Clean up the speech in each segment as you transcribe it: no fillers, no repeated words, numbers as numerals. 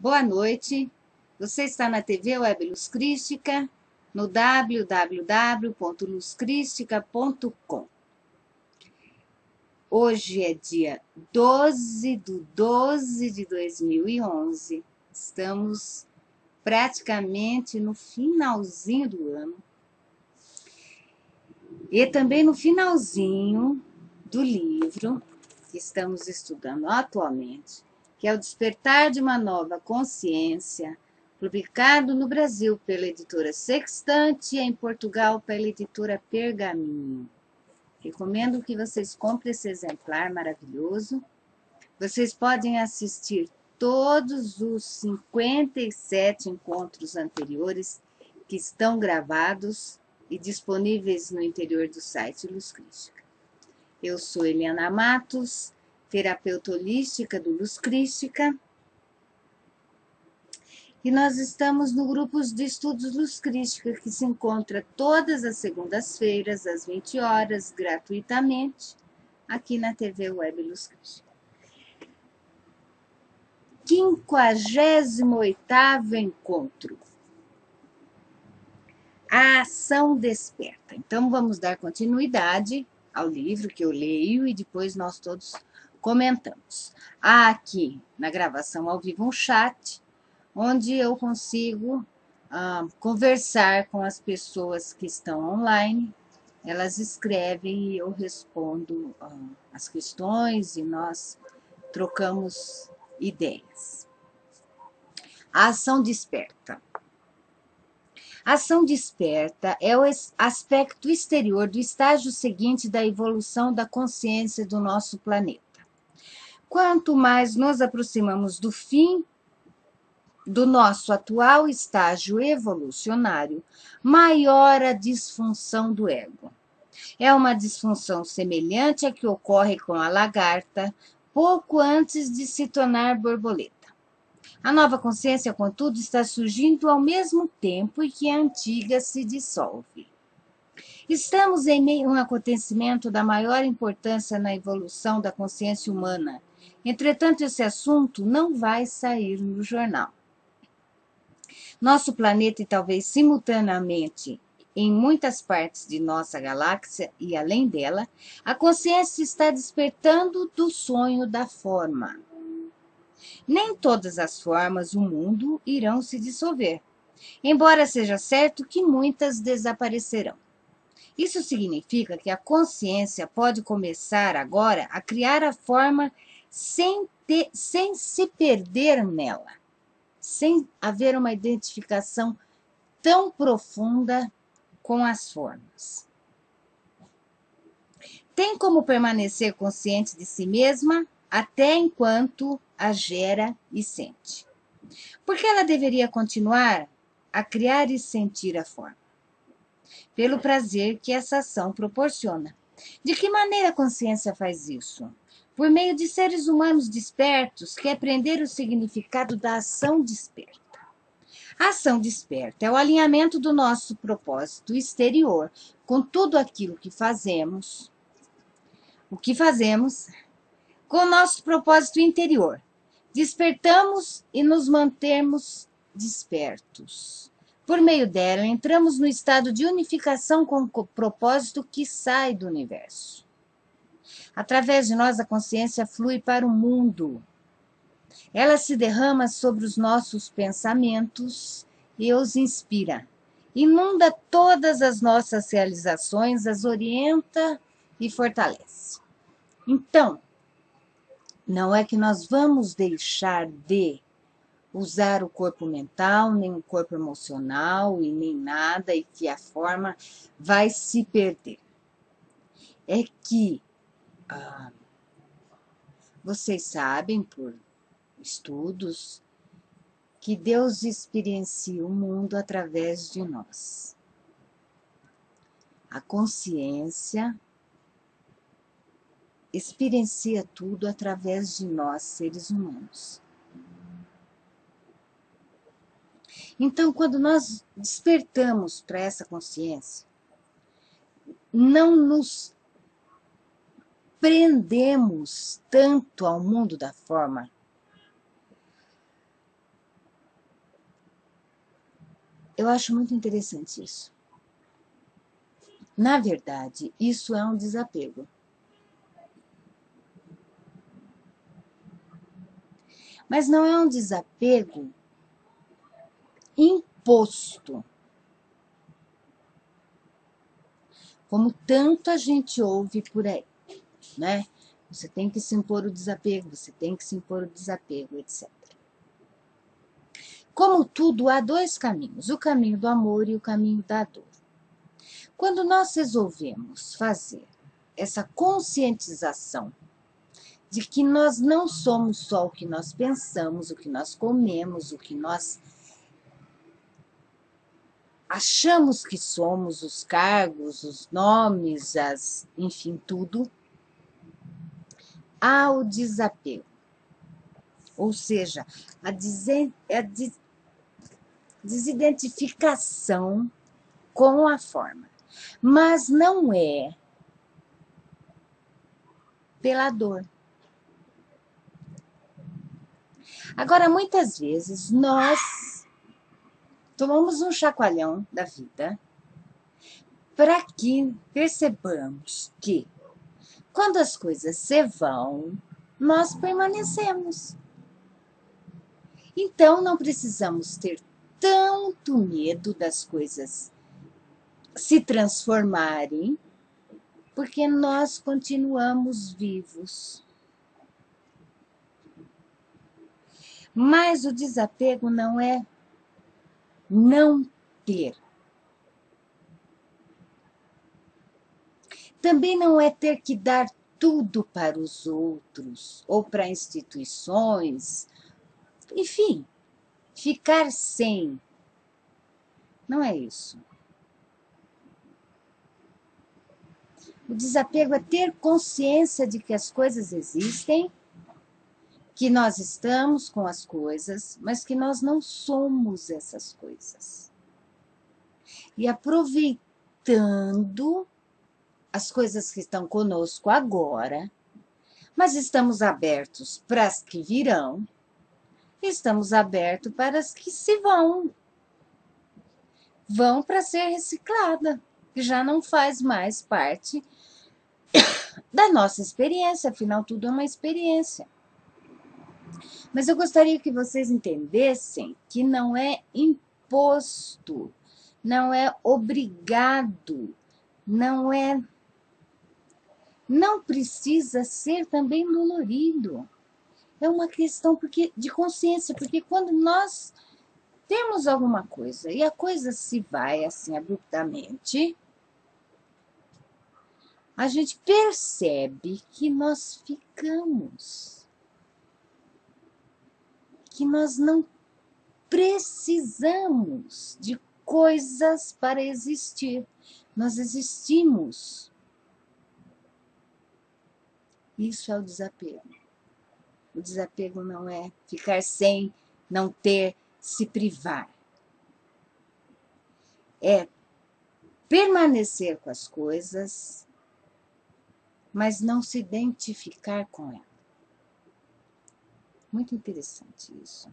Boa noite. Você está na TV Web Luz Crística, no www.luzcristica.com. Hoje é dia 12/12/2011. Estamos praticamente no finalzinho do ano. E também no finalzinho do livro que estamos estudando atualmente, que é O Despertar de uma Nova Consciência, publicado no Brasil pela editora Sextante e em Portugal pela editora Pergaminho. Recomendo que vocês comprem esse exemplar maravilhoso. Vocês podem assistir todos os 57 encontros anteriores que estão gravados e disponíveis no interior do site Luz Crística. Eu sou Eliana Matos, terapeuta holística do Luz Crística, e nós estamos no grupo de estudos Luz Crística, que se encontra todas as segundas-feiras, às 20 horas, gratuitamente, aqui na TV Web Luz Crística. 58º encontro. A ação desperta. Então, vamos dar continuidade ao livro que eu leio e depois nós todos comentamos. Há aqui na gravação ao vivo um chat, onde eu consigo conversar com as pessoas que estão online. Elas escrevem e eu respondo as questões e nós trocamos ideias. A ação desperta. A ação desperta é o aspecto exterior do estágio seguinte da evolução da consciência do nosso planeta. Quanto mais nos aproximamos do fim do nosso atual estágio evolucionário, maior a disfunção do ego. É uma disfunção semelhante à que ocorre com a lagarta pouco antes de se tornar borboleta. A nova consciência, contudo, está surgindo ao mesmo tempo em que a antiga se dissolve. Estamos em meio a um acontecimento da maior importância na evolução da consciência humana. Entretanto, esse assunto não vai sair no jornal. Nosso planeta e talvez simultaneamente em muitas partes de nossa galáxia e além dela, a consciência está despertando do sonho da forma. Nem todas as formas do mundo irão se dissolver, embora seja certo que muitas desaparecerão. Isso significa que a consciência pode começar agora a criar a forma sem se perder nela, sem haver uma identificação tão profunda com as formas. Tem como permanecer consciente de si mesma até enquanto a gera e sente. Porque ela deveria continuar a criar e sentir a forma? Pelo prazer que essa ação proporciona. De que maneira a consciência faz isso? Por meio de seres humanos despertos que aprenderam o significado da ação desperta. A ação desperta é o alinhamento do nosso propósito exterior com tudo aquilo que fazemos, com o nosso propósito interior. Despertamos e nos mantemos despertos. Por meio dela, entramos no estado de unificação com o propósito que sai do universo. Através de nós, a consciência flui para o mundo. Ela se derrama sobre os nossos pensamentos e os inspira. Inunda todas as nossas realizações, as orienta e fortalece. Então, não é que nós vamos deixar de usar o corpo mental, nem o corpo emocional e nem nada, e que a forma vai se perder. É que vocês sabem, por estudos, que Deus experiencia o mundo através de nós. A consciência experiencia tudo através de nós, seres humanos. Então, quando nós despertamos para essa consciência, não nos prendemos tanto ao mundo da forma, Eu acho muito interessante isso. Na verdade, isso é um desapego. Mas não é um desapego imposto, como tanto a gente ouve por aí, né? Você tem que se impor o desapego, você tem que se impor o desapego, etc. Como tudo, há dois caminhos, o caminho do amor e o caminho da dor. Quando nós resolvemos fazer essa conscientização de que nós não somos só o que nós pensamos, o que nós comemos, o que nós achamos que somos, os cargos, os nomes, enfim, tudo, há o desapego. Ou seja, a desidentificação com a forma. Mas não é pela dor. Agora, muitas vezes, nós tomamos um chacoalhão da vida para que percebamos que, quando as coisas se vão, nós permanecemos. Então, não precisamos ter tanto medo das coisas se transformarem, porque nós continuamos vivos. Mas o desapego não é não ter. Também não é ter que dar tudo para os outros ou para instituições. Enfim, ficar sem. Não é isso. O desapego é ter consciência de que as coisas existem, que nós estamos com as coisas, mas que nós não somos essas coisas. E aproveitando as coisas que estão conosco agora, mas estamos abertos para as que virão, estamos abertos para as que se vão. Vão para ser reciclada, que já não faz mais parte da nossa experiência, afinal, tudo é uma experiência. Mas eu gostaria que vocês entendessem que não é imposto, não é obrigado, não precisa ser também dolorido. É uma questão de consciência, porque quando nós temos alguma coisa e a coisa se vai assim abruptamente, a gente percebe que nós ficamos, que nós não precisamos de coisas para existir. Nós existimos. Isso é o desapego. O desapego não é ficar sem, não ter, se privar. É permanecer com as coisas, mas não se identificar com ela. Muito interessante isso.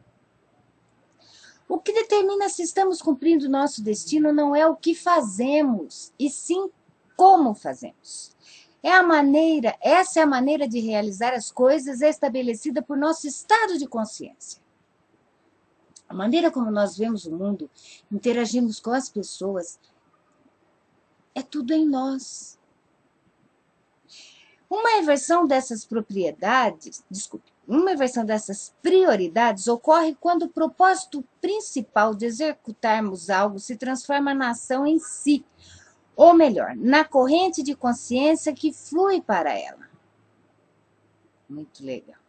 O que determina se estamos cumprindo o nosso destino não é o que fazemos, e sim como fazemos. Essa é a maneira de realizar as coisas estabelecida por nosso estado de consciência. A maneira como nós vemos o mundo, interagimos com as pessoas, é tudo em nós. Uma inversão dessas prioridades ocorre quando o propósito principal de executarmos algo se transforma na ação em si, ou melhor, na corrente de consciência que flui para ela. Muito legal.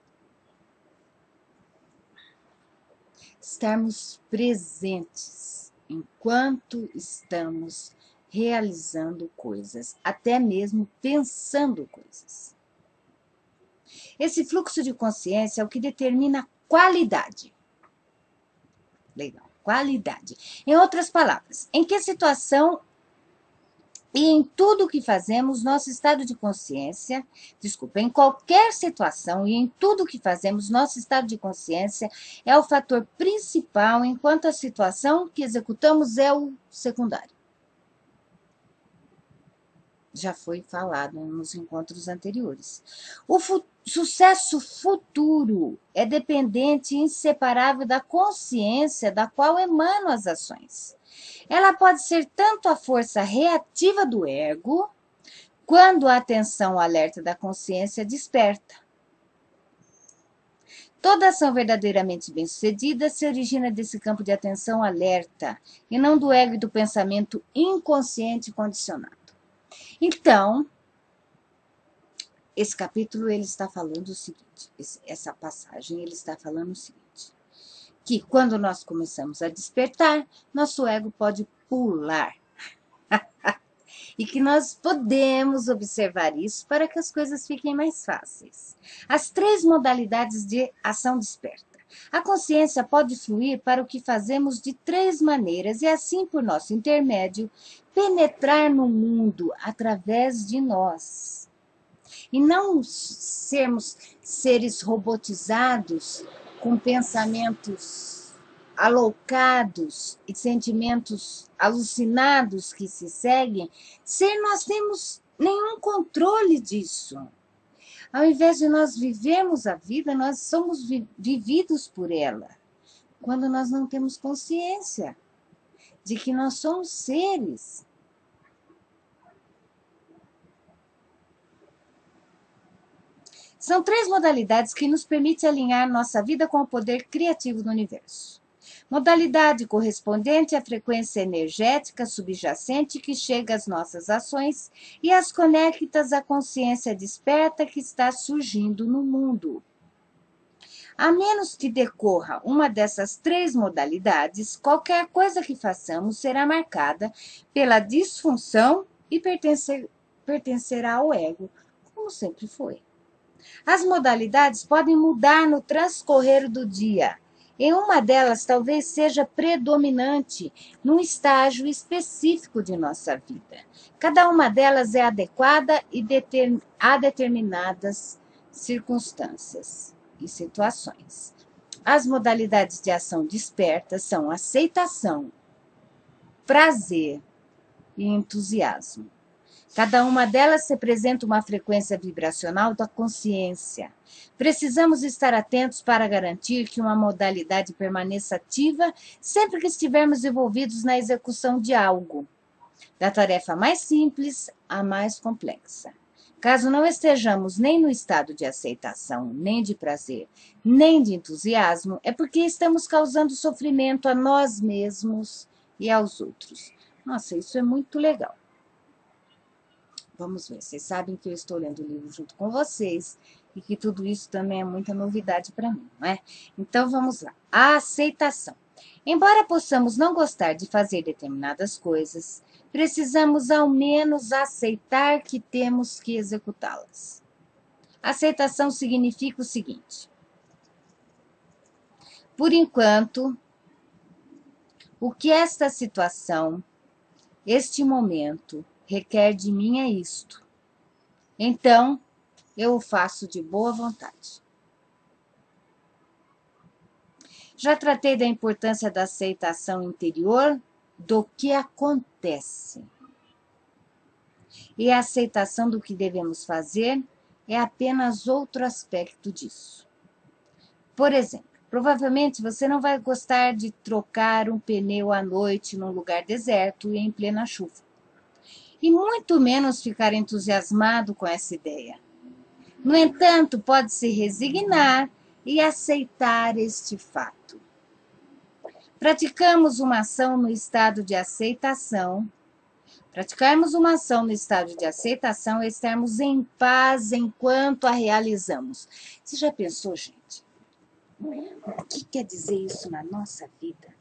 Estarmos presentes enquanto estamos realizando coisas, até mesmo pensando coisas. Esse fluxo de consciência é o que determina a qualidade. Legal, qualidade. Em outras palavras, em que situação E em tudo que fazemos, nosso estado de consciência, desculpa, em qualquer situação e em tudo que fazemos, nosso estado de consciência é o fator principal, enquanto a situação que executamos é o secundário. Já foi falado nos encontros anteriores. O sucesso futuro é dependente e inseparável da consciência da qual emanam as ações. Ela pode ser tanto a força reativa do ego, quando a atenção alerta da consciência desperta. Toda ação verdadeiramente bem-sucedida se origina desse campo de atenção alerta, e não do ego e do pensamento inconsciente condicionado. Então, esse capítulo ele está falando o seguinte, essa passagem ele está falando o seguinte, que quando nós começamos a despertar, nosso ego pode pular. E que nós podemos observar isso para que as coisas fiquem mais fáceis. As 3 modalidades de ação desperta. A consciência pode fluir para o que fazemos de 3 maneiras e assim, por nosso intermédio, penetrar no mundo através de nós. E não sermos seres robotizados com pensamentos aloucados e sentimentos alucinados que se seguem, sem nós termos nenhum controle disso. Ao invés de nós vivermos a vida, nós somos vividos por ela, quando nós não temos consciência de que nós somos seres. São 3 modalidades que nos permitem alinhar nossa vida com o poder criativo do universo. Modalidade correspondente à frequência energética subjacente que chega às nossas ações e as conectas à consciência desperta que está surgindo no mundo. A menos que decorra uma dessas 3 modalidades, qualquer coisa que façamos será marcada pela disfunção e pertencerá ao ego, como sempre foi. As modalidades podem mudar no transcorrer do dia. Em uma delas, talvez seja predominante num estágio específico de nossa vida. Cada uma delas é adequada a determinadas circunstâncias e situações. As modalidades de ação desperta são aceitação, prazer e entusiasmo. Cada uma delas representa uma frequência vibracional da consciência. Precisamos estar atentos para garantir que uma modalidade permaneça ativa sempre que estivermos envolvidos na execução de algo, da tarefa mais simples à mais complexa. Caso não estejamos nem no estado de aceitação, nem de prazer, nem de entusiasmo, é porque estamos causando sofrimento a nós mesmos e aos outros. Nossa, isso é muito legal. Vamos ver, vocês sabem que eu estou lendo o livro junto com vocês e que tudo isso também é muita novidade para mim, não é? Então, vamos lá. A aceitação. Embora possamos não gostar de fazer determinadas coisas, precisamos ao menos aceitar que temos que executá-las. Aceitação significa o seguinte: por enquanto, o que esta situação, este momento, requer de mim é isto. Então, eu o faço de boa vontade. Já tratei da importância da aceitação interior do que acontece. E a aceitação do que devemos fazer é apenas outro aspecto disso. Por exemplo, provavelmente você não vai gostar de trocar um pneu à noite num lugar deserto e em plena chuva. E muito menos ficar entusiasmado com essa ideia. No entanto, pode se resignar e aceitar este fato. Praticarmos uma ação no estado de aceitação é estarmos em paz enquanto a realizamos. Você já pensou, gente? O que quer dizer isso na nossa vida?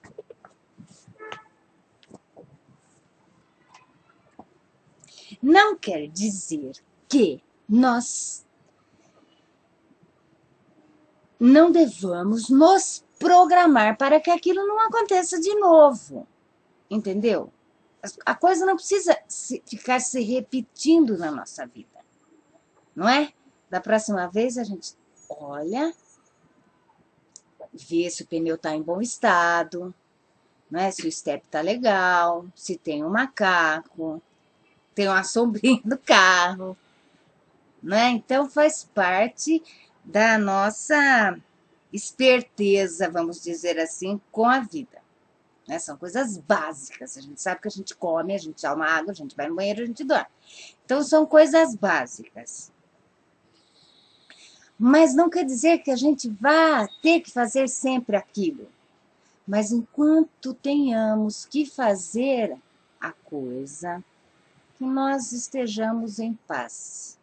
Não quer dizer que nós não devamos nos programar para que aquilo não aconteça de novo. Entendeu? A coisa não precisa ficar se repetindo na nossa vida, não é? Da próxima vez a gente olha, vê se o pneu está em bom estado, não é? Se o step está legal, se tem um macaco, tem uma sombrinha no carro, não é? Então faz parte da nossa esperteza, vamos dizer assim, com a vida. Né? São coisas básicas. A gente sabe que a gente come, a gente toma água, a gente vai no banheiro, a gente dorme. Então são coisas básicas. Mas não quer dizer que a gente vá ter que fazer sempre aquilo. Mas enquanto tenhamos que fazer a coisa, que nós estejamos em paz.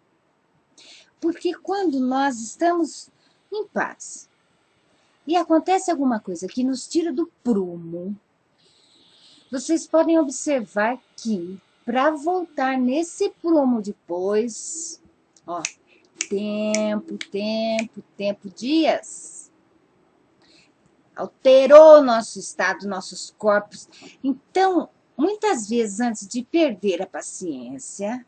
Porque quando nós estamos em paz e acontece alguma coisa que nos tira do prumo, vocês podem observar que para voltar nesse prumo depois, ó, tempo, dias, alterou nosso estado, nossos corpos. Então, muitas vezes antes de perder a paciência,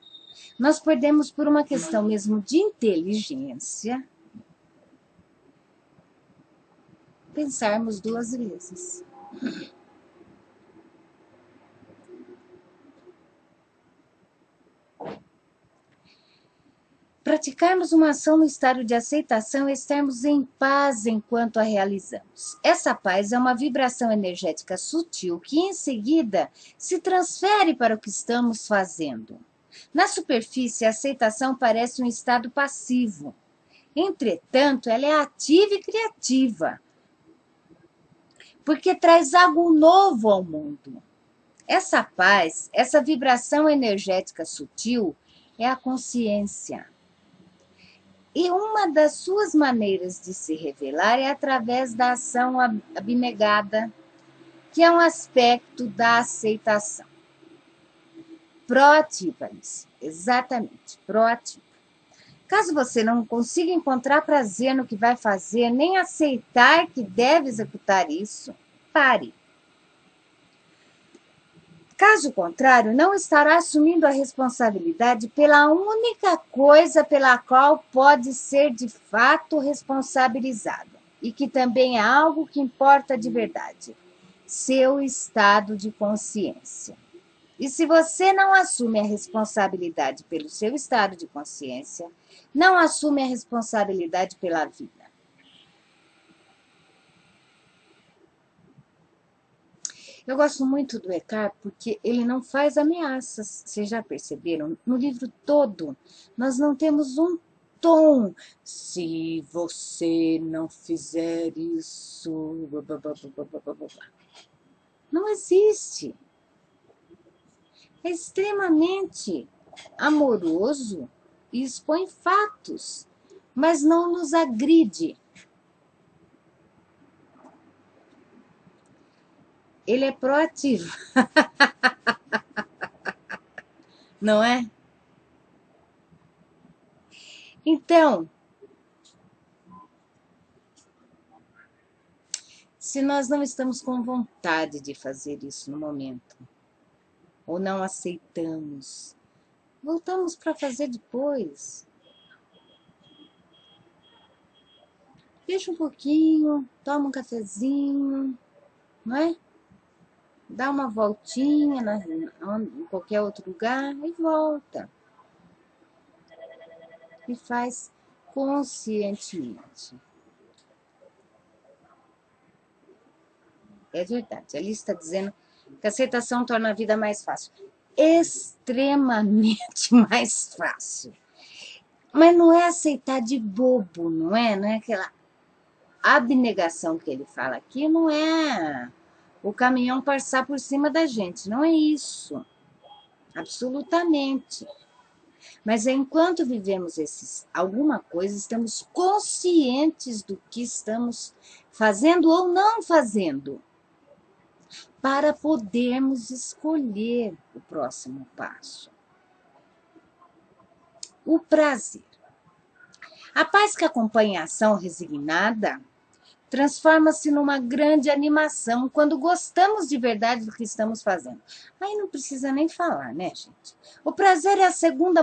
nós perdemos por uma questão mesmo de inteligência, pensarmos duas vezes. Praticarmos uma ação no estado de aceitação e estarmos em paz enquanto a realizamos. Essa paz é uma vibração energética sutil que, em seguida, se transfere para o que estamos fazendo. Na superfície, a aceitação parece um estado passivo. Entretanto, ela é ativa e criativa, porque traz algo novo ao mundo. Essa paz, essa vibração energética sutil, é a consciência. E uma das suas maneiras de se revelar é através da ação abnegada, que é um aspecto da aceitação. Proativa, exatamente, proativa. Caso você não consiga encontrar prazer no que vai fazer, nem aceitar que deve executar isso, pare. Caso contrário, não estará assumindo a responsabilidade pela única coisa pela qual pode ser de fato responsabilizado, e que também é algo que importa de verdade: seu estado de consciência. E se você não assume a responsabilidade pelo seu estado de consciência, não assume a responsabilidade pela vida. Eu gosto muito do Eckhart porque ele não faz ameaças. Vocês já perceberam? No livro todo, nós não temos um tom. Se você não fizer isso... Não existe. É extremamente amoroso e expõe fatos, mas não nos agride. Ele é proativo, não é? Então, se nós não estamos com vontade de fazer isso no momento, ou não aceitamos, voltamos para fazer depois. Deixa um pouquinho, toma um cafezinho, não é? Dá uma voltinha em qualquer outro lugar e volta. E faz conscientemente. É verdade, ali está dizendo que a aceitação torna a vida mais fácil. Extremamente mais fácil. Mas não é aceitar de bobo, não é? Não é aquela abnegação que ele fala aqui, não é o caminhão passar por cima da gente, não é isso. Absolutamente. Mas enquanto vivemos alguma coisa, estamos conscientes do que estamos fazendo ou não fazendo, para podermos escolher o próximo passo. O prazer. A paz que acompanha a ação resignada transforma-se numa grande animação quando gostamos de verdade do que estamos fazendo. Aí não precisa nem falar, né, gente? O prazer é a segunda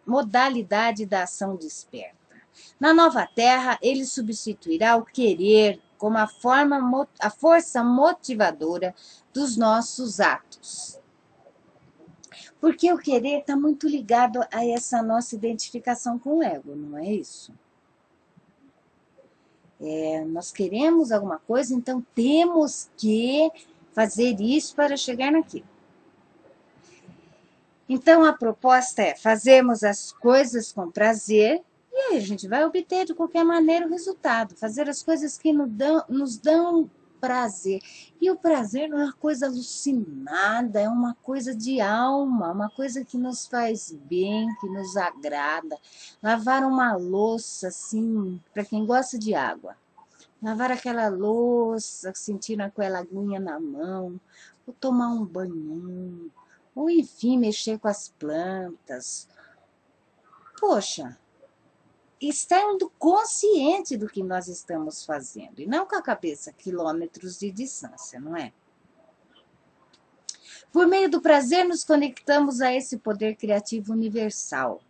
modalidade da ação desperta. Na nova terra, ele substituirá o querer como a força motivadora dos nossos atos. Porque o querer está muito ligado a essa nossa identificação com o ego, não é isso? Nós queremos alguma coisa, então temos que fazer isso para chegar naquilo. Então a proposta é fazermos as coisas com prazer e aí a gente vai obter de qualquer maneira o resultado. Fazer as coisas que nos dão prazer. E o prazer não é uma coisa alucinada, é uma coisa de alma, uma coisa que nos faz bem, que nos agrada. Lavar uma louça, assim, para quem gosta de água. Lavar aquela louça, sentindo aquela aguinha na mão, ou tomar um banho, ou enfim, mexer com as plantas. Poxa, estando consciente do que nós estamos fazendo, e não com a cabeça quilômetros de distância, não é? Por meio do prazer, nos conectamos a esse poder criativo universal.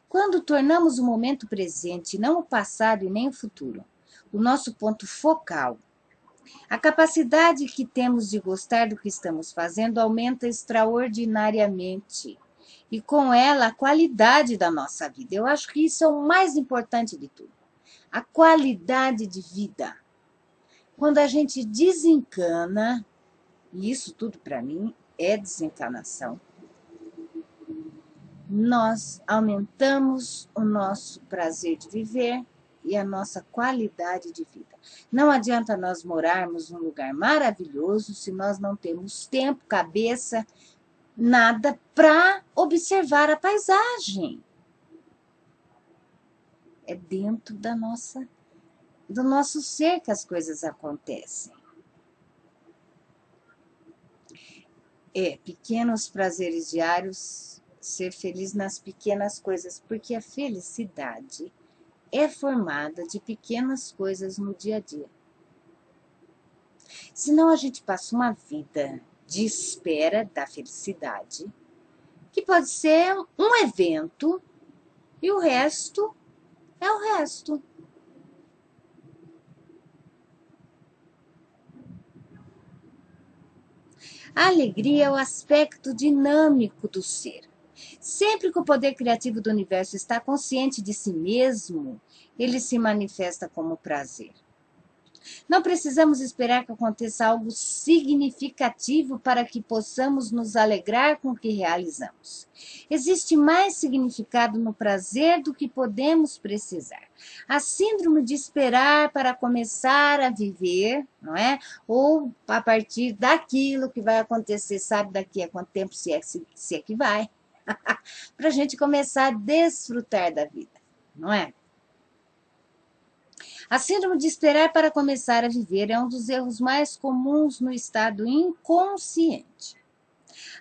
Quando tornamos o momento presente, não o passado e nem o futuro, o nosso ponto focal, a capacidade que temos de gostar do que estamos fazendo aumenta extraordinariamente. E com ela, a qualidade da nossa vida. Eu acho que isso é o mais importante de tudo. A qualidade de vida. Quando a gente desencana, e isso tudo para mim é desencanação, nós aumentamos o nosso prazer de viver e a nossa qualidade de vida. Não adianta nós morarmos num lugar maravilhoso se nós não temos tempo, cabeça, nada para observar a paisagem. É dentro do nosso ser que as coisas acontecem. Pequenos prazeres diários, ser feliz nas pequenas coisas, porque a felicidade é formada de pequenas coisas no dia a dia. Senão a gente passa uma vida de espera da felicidade, que pode ser um evento, e o resto é o resto. A alegria é o aspecto dinâmico do ser. Sempre que o poder criativo do universo está consciente de si mesmo, ele se manifesta como prazer. Não precisamos esperar que aconteça algo significativo para que possamos nos alegrar com o que realizamos. Existe mais significado no prazer do que podemos precisar. A síndrome de esperar para começar a viver, não é? Ou a partir daquilo que vai acontecer, sabe daqui a quanto tempo, se é que vai, para a gente começar a desfrutar da vida, não é? A síndrome de esperar para começar a viver é um dos erros mais comuns no estado inconsciente.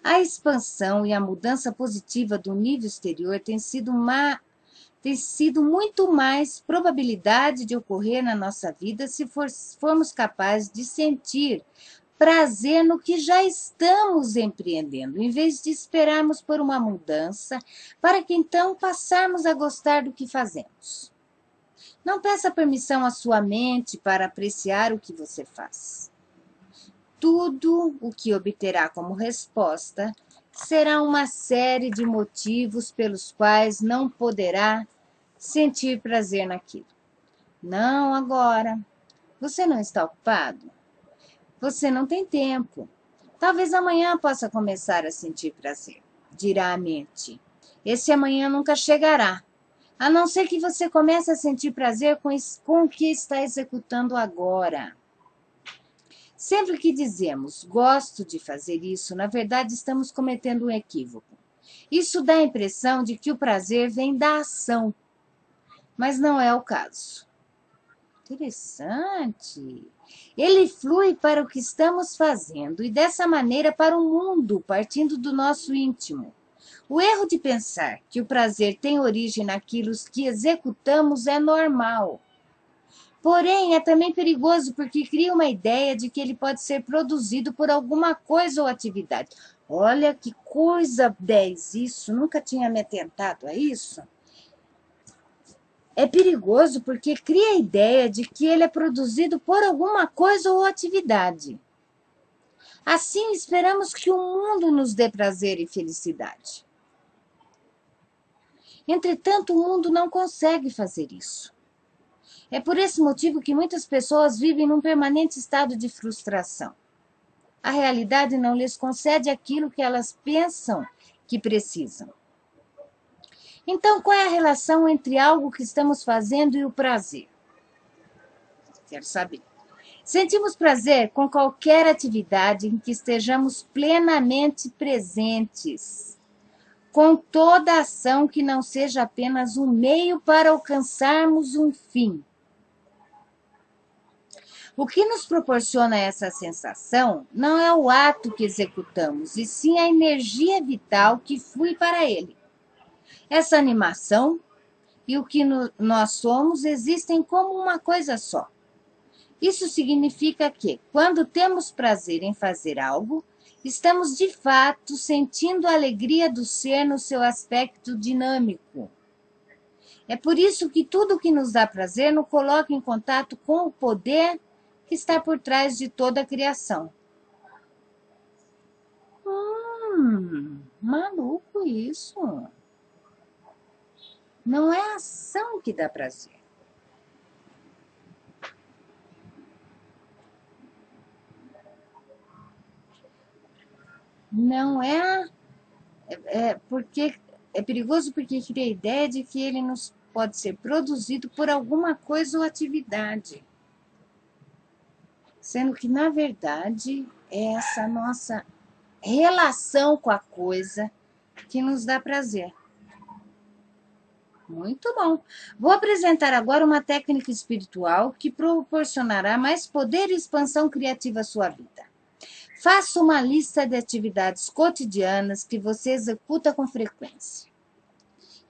A expansão e a mudança positiva do nível exterior tem sido muito mais probabilidade de ocorrer na nossa vida se formos capazes de sentir prazer no que já estamos empreendendo, em vez de esperarmos por uma mudança, para que então passarmos a gostar do que fazemos. Não peça permissão à sua mente para apreciar o que você faz. Tudo o que obterá como resposta será uma série de motivos pelos quais não poderá sentir prazer naquilo. Não agora. Você não está ocupado? Você não tem tempo. Talvez amanhã possa começar a sentir prazer, dirá a mente. Esse amanhã nunca chegará. A não ser que você comece a sentir prazer com o que está executando agora. Sempre que dizemos, gosto de fazer isso, na verdade estamos cometendo um equívoco. Isso dá a impressão de que o prazer vem da ação, mas não é o caso. Interessante. Ele flui para o que estamos fazendo e dessa maneira para o mundo, partindo do nosso íntimo. O erro de pensar que o prazer tem origem naquilo que executamos é normal. Porém, é também perigoso porque cria uma ideia de que ele pode ser produzido por alguma coisa ou atividade. Olha que coisa 10 isso, nunca tinha me atentado a isso. É perigoso porque cria a ideia de que ele é produzido por alguma coisa ou atividade. Assim, esperamos que o mundo nos dê prazer e felicidade. Entretanto, o mundo não consegue fazer isso. É por esse motivo que muitas pessoas vivem num permanente estado de frustração. A realidade não lhes concede aquilo que elas pensam que precisam. Então, qual é a relação entre algo que estamos fazendo e o prazer? Quero saber. Sentimos prazer com qualquer atividade em que estejamos plenamente presentes, com toda ação que não seja apenas um meio para alcançarmos um fim. O que nos proporciona essa sensação não é o ato que executamos, e sim a energia vital que flui para ele. Essa animação e o que nós somos existem como uma coisa só. Isso significa que, quando temos prazer em fazer algo, estamos de fato sentindo a alegria do ser no seu aspecto dinâmico. É por isso que tudo que nos dá prazer nos coloca em contato com o poder que está por trás de toda a criação. Maluco isso. Não é a ação que dá prazer. Não é, porque é perigoso porque cria a ideia de que ele nos pode ser produzido por alguma coisa ou atividade. Sendo que, na verdade, é essa nossa relação com a coisa que nos dá prazer. Muito bom. Vou apresentar agora uma técnica espiritual que proporcionará mais poder e expansão criativa à sua vida. Faça uma lista de atividades cotidianas que você executa com frequência.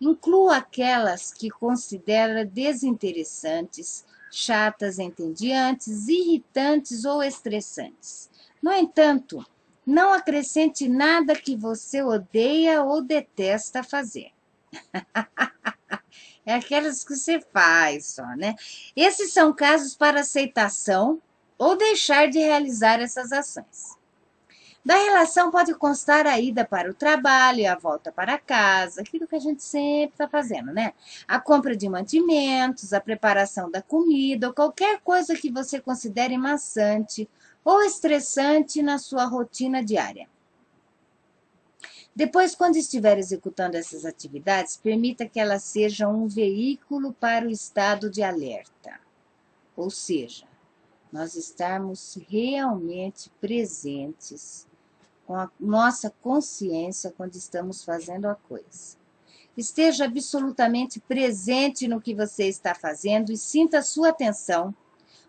Inclua aquelas que considera desinteressantes, chatas, entediantes, irritantes ou estressantes. No entanto, não acrescente nada que você odeia ou detesta fazer. É aquelas que você faz só, né? Esses são casos para aceitação ou deixar de realizar essas ações. Da relação pode constar a ida para o trabalho e a volta para casa, aquilo que a gente sempre está fazendo, né? A compra de mantimentos, a preparação da comida, ou qualquer coisa que você considere maçante ou estressante na sua rotina diária. Depois, quando estiver executando essas atividades, permita que elas sejam um veículo para o estado de alerta. Ou seja, nós estarmos realmente presentes com a nossa consciência quando estamos fazendo a coisa. Esteja absolutamente presente no que você está fazendo e sinta a sua atenção,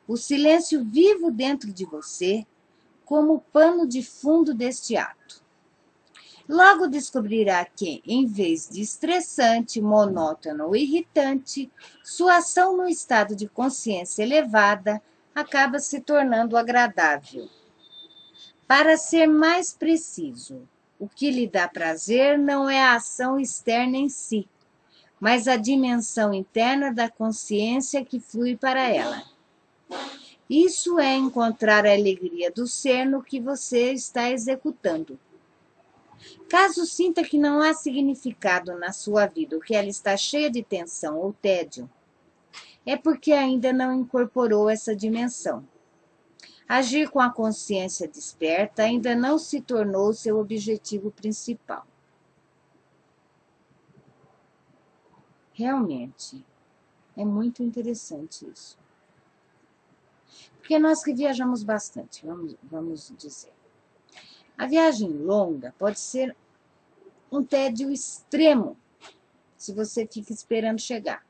o silêncio vivo dentro de você, como pano de fundo deste ato. Logo descobrirá que, em vez de estressante, monótono ou irritante, sua ação no estado de consciência elevada acaba se tornando agradável. Para ser mais preciso, o que lhe dá prazer não é a ação externa em si, mas a dimensão interna da consciência que flui para ela. Isso é encontrar a alegria do ser no que você está executando. Caso sinta que não há significado na sua vida, ou que ela está cheia de tensão ou tédio, é porque ainda não incorporou essa dimensão. Agir com a consciência desperta ainda não se tornou seu objetivo principal. Realmente, é muito interessante isso. Porque nós que viajamos bastante, vamos dizer. A viagem longa pode ser um tédio extremo, se você fica esperando chegar.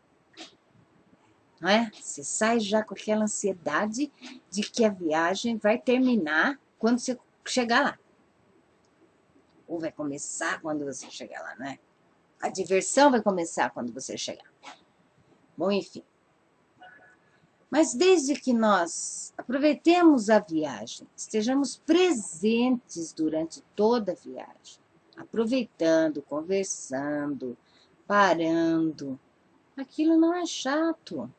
Não é? Você sai já com aquela ansiedade de que a viagem vai terminar quando você chegar lá. Ou vai começar quando você chegar lá, né? A diversão vai começar quando você chegar. Bom, enfim. Mas desde que nós aproveitemos a viagem, estejamos presentes durante toda a viagem, aproveitando, conversando, parando, aquilo não é chato.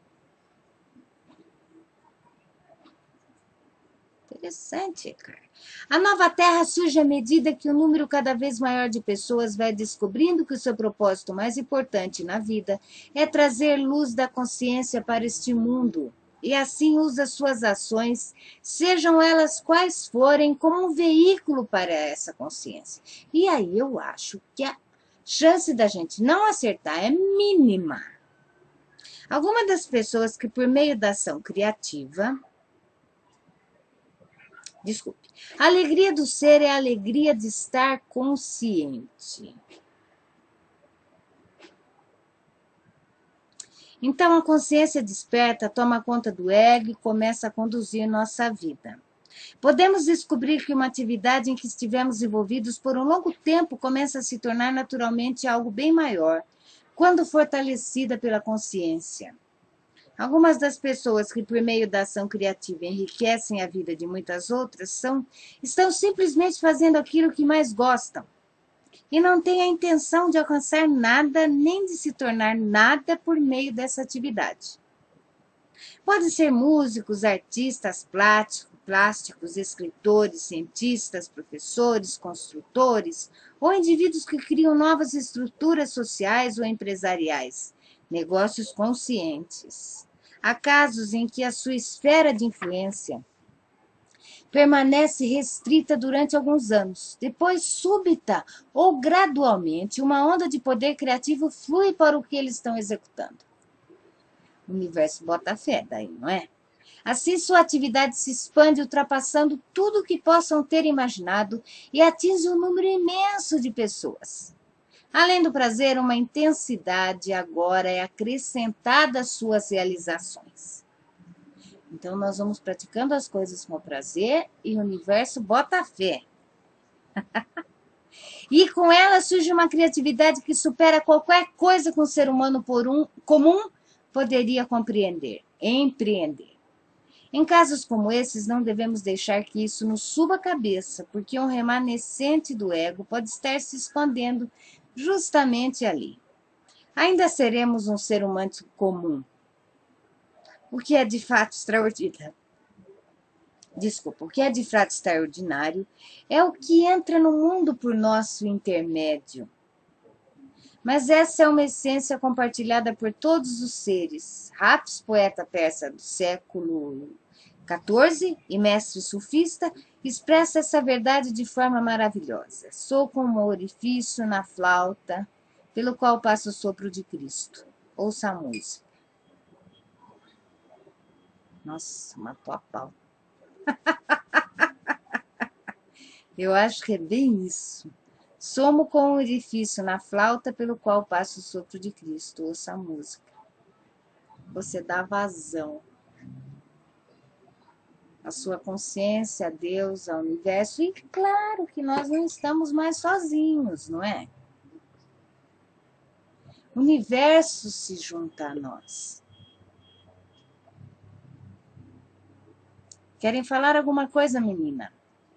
Interessante, cara. A nova Terra surge à medida que o número cada vez maior de pessoas vai descobrindo que o seu propósito mais importante na vida é trazer luz da consciência para este mundo. E assim usa suas ações, sejam elas quais forem, como um veículo para essa consciência. E aí eu acho que a chance da gente não acertar é mínima. Algumas das pessoas que, por meio da ação criativa, desculpe. A alegria do ser é a alegria de estar consciente. Então, a consciência desperta toma conta do ego e começa a conduzir nossa vida. Podemos descobrir que uma atividade em que estivemos envolvidos por um longo tempo começa a se tornar naturalmente algo bem maior, quando fortalecida pela consciência. Algumas das pessoas que, por meio da ação criativa, enriquecem a vida de muitas outras estão simplesmente fazendo aquilo que mais gostam e não têm a intenção de alcançar nada nem de se tornar nada por meio dessa atividade. Podem ser músicos, artistas plásticos, escritores, cientistas, professores, construtores ou indivíduos que criam novas estruturas sociais ou empresariais, negócios conscientes. Há casos em que a sua esfera de influência permanece restrita durante alguns anos. Depois, súbita ou gradualmente, uma onda de poder criativo flui para o que eles estão executando. O universo bota fé daí, não é? Assim, sua atividade se expande, ultrapassando tudo o que possam ter imaginado e atinge um número imenso de pessoas. Além do prazer, uma intensidade agora é acrescentada às suas realizações. Então, nós vamos praticando as coisas com prazer e o universo bota fé. E com ela surge uma criatividade que supera qualquer coisa que um ser humano comum poderia compreender, empreender. Em casos como esses, não devemos deixar que isso nos suba a cabeça, porque um remanescente do ego pode estar se escondendo justamente ali. Ainda seremos um ser humano comum. O que é de fato extraordinário? Desculpa, o que é de fato extraordinário é o que entra no mundo por nosso intermédio. Mas essa é uma essência compartilhada por todos os seres. Hafs, poeta persa do século XIV e mestre sufista, expressa essa verdade de forma maravilhosa. Sou como um orifício na flauta, pelo qual passa o sopro de Cristo. Ouça a música. Nossa, matou a pau. Eu acho que é bem isso. Somos com um orifício na flauta pelo qual passa o sopro de Cristo. Ouça a música. Você dá vazão à sua consciência, a Deus, ao universo. E claro que nós não estamos mais sozinhos, não é? O universo se junta a nós. Querem falar alguma coisa, menina?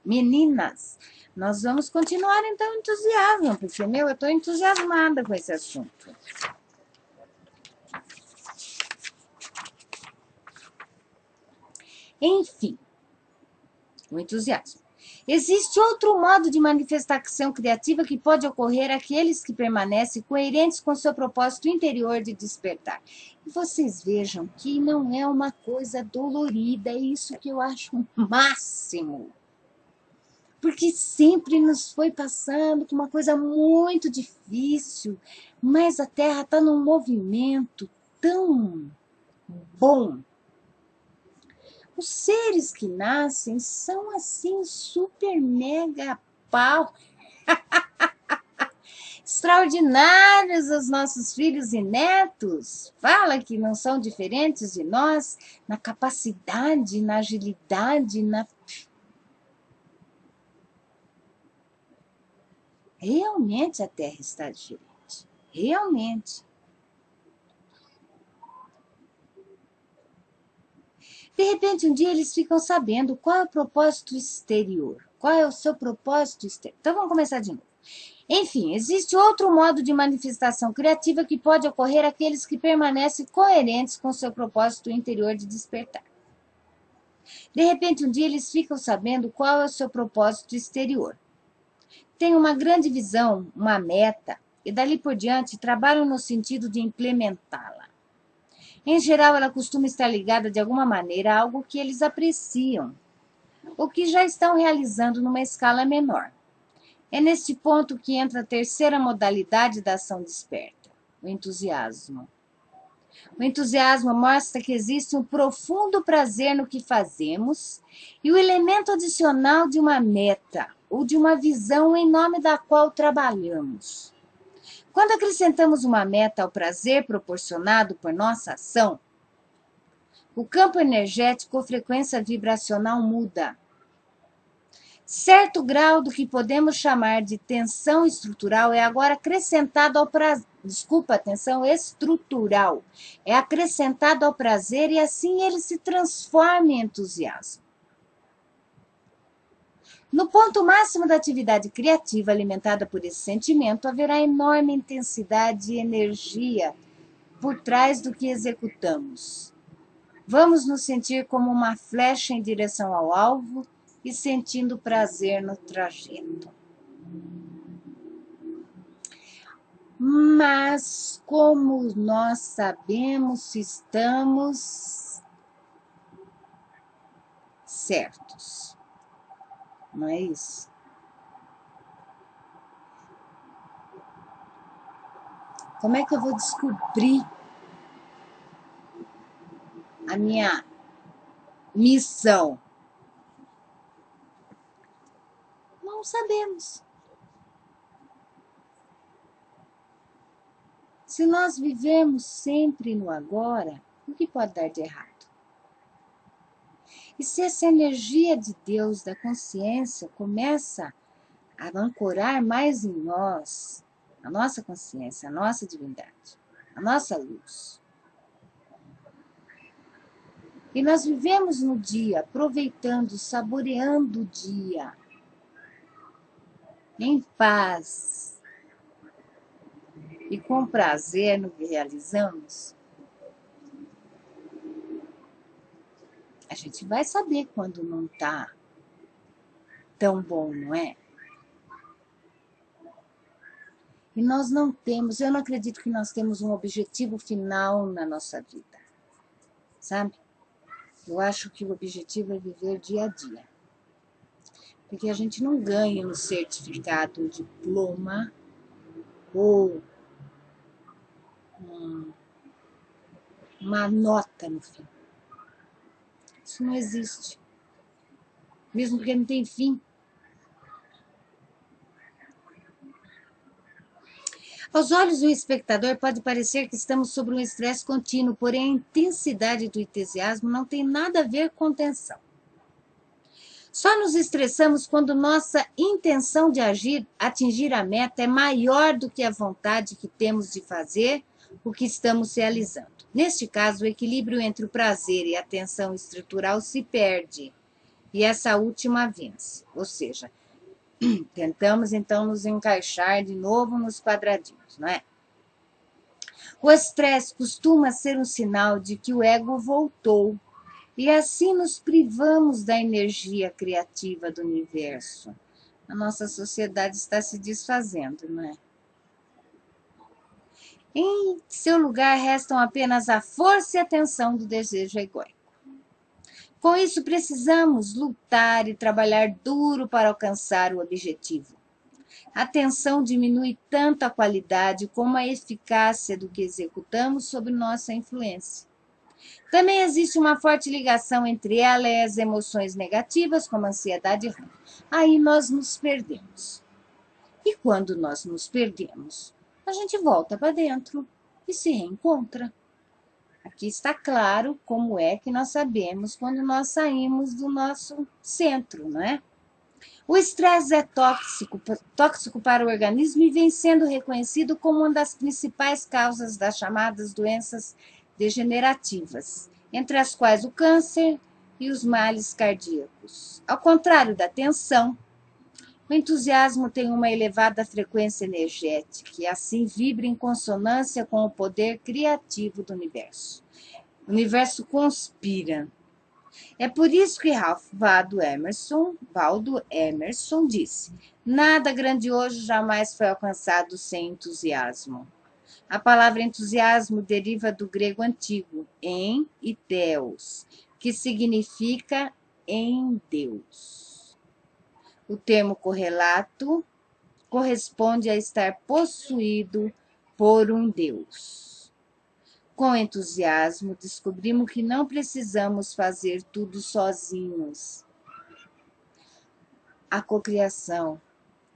Meninas, nós vamos continuar então entusiasmo, porque, eu estou entusiasmada com esse assunto. Enfim, o entusiasmo. Existe outro modo de manifestação criativa que pode ocorrer àqueles que permanecem coerentes com seu propósito interior de despertar. E vocês vejam que não é uma coisa dolorida, é isso que eu acho o máximo. Porque sempre nos foi passando com uma coisa muito difícil, mas a Terra está num movimento tão bom. Os seres que nascem são assim super mega pau. Extraordinários os nossos filhos e netos. Fala que não são diferentes de nós na capacidade, na agilidade, na... Realmente a Terra está diferente. Realmente. De repente, um dia eles ficam sabendo qual é o propósito exterior. Qual é o seu propósito exterior? Então, vamos começar de novo. Enfim, existe outro modo de manifestação criativa que pode ocorrer àqueles que permanecem coerentes com seu propósito interior de despertar. De repente, um dia eles ficam sabendo qual é o seu propósito exterior. Têm uma grande visão, uma meta, e dali por diante trabalham no sentido de implementá-la. Em geral, ela costuma estar ligada de alguma maneira a algo que eles apreciam, ou que já estão realizando numa escala menor. É neste ponto que entra a terceira modalidade da ação desperta, o entusiasmo. O entusiasmo mostra que existe um profundo prazer no que fazemos e o elemento adicional de uma meta ou de uma visão em nome da qual trabalhamos. Quando acrescentamos uma meta ao prazer proporcionado por nossa ação, o campo energético ou frequência vibracional muda. Certo grau do que podemos chamar de tensão estrutural é agora acrescentado ao prazer. Desculpa, tensão estrutural. É acrescentado ao prazer e assim ele se transforma em entusiasmo. No ponto máximo da atividade criativa alimentada por esse sentimento, haverá enorme intensidade e energia por trás do que executamos. Vamos nos sentir como uma flecha em direção ao alvo e sentindo prazer no trajeto. Mas como nós sabemos se estamos certos? Não é isso? Como é que eu vou descobrir a minha missão? Não sabemos. Se nós vivemos sempre no agora, o que pode dar de errado? E se essa energia de Deus, da consciência, começa a ancorar mais em nós, a nossa consciência, a nossa divindade, a nossa luz. E nós vivemos no dia, aproveitando, saboreando o dia, em paz e com prazer no que realizamos, a gente vai saber quando não está tão bom, não é? E nós não temos, eu não acredito que nós temos um objetivo final na nossa vida, sabe? Eu acho que o objetivo é viver dia a dia. Porque a gente não ganha um certificado, um diploma ou uma nota no fim. Isso não existe. Mesmo porque não tem fim. Aos olhos do espectador pode parecer que estamos sob um estresse contínuo, porém a intensidade do entusiasmo não tem nada a ver com tensão. Só nos estressamos quando nossa intenção de atingir a meta é maior do que a vontade que temos de fazer o que estamos realizando. Neste caso, o equilíbrio entre o prazer e a tensão estrutural se perde, e essa última vence. Ou seja, tentamos então nos encaixar de novo nos quadradinhos, não é? O estresse costuma ser um sinal de que o ego voltou, e assim nos privamos da energia criativa do universo. A nossa sociedade está se desfazendo, não é? Em seu lugar restam apenas a força e a tensão do desejo egóico. Com isso, precisamos lutar e trabalhar duro para alcançar o objetivo. A tensão diminui tanto a qualidade como a eficácia do que executamos sob nossa influência. Também existe uma forte ligação entre ela e as emoções negativas, como ansiedade e raiva. Aí nós nos perdemos. E quando nós nos perdemos, a gente volta para dentro e se reencontra. Aqui está claro como é que nós sabemos quando nós saímos do nosso centro, não é? O estresse é tóxico para o organismo e vem sendo reconhecido como uma das principais causas das chamadas doenças degenerativas, entre as quais o câncer, e os males cardíacos. Ao contrário da tensão, o entusiasmo tem uma elevada frequência energética e assim vibra em consonância com o poder criativo do universo. O universo conspira. É por isso que Ralph Waldo Emerson disse: nada grandioso jamais foi alcançado sem entusiasmo. A palavra entusiasmo deriva do grego antigo, en e theos, que significa em Deus. O termo correlato corresponde a estar possuído por um Deus. Com entusiasmo, descobrimos que não precisamos fazer tudo sozinhos. A cocriação,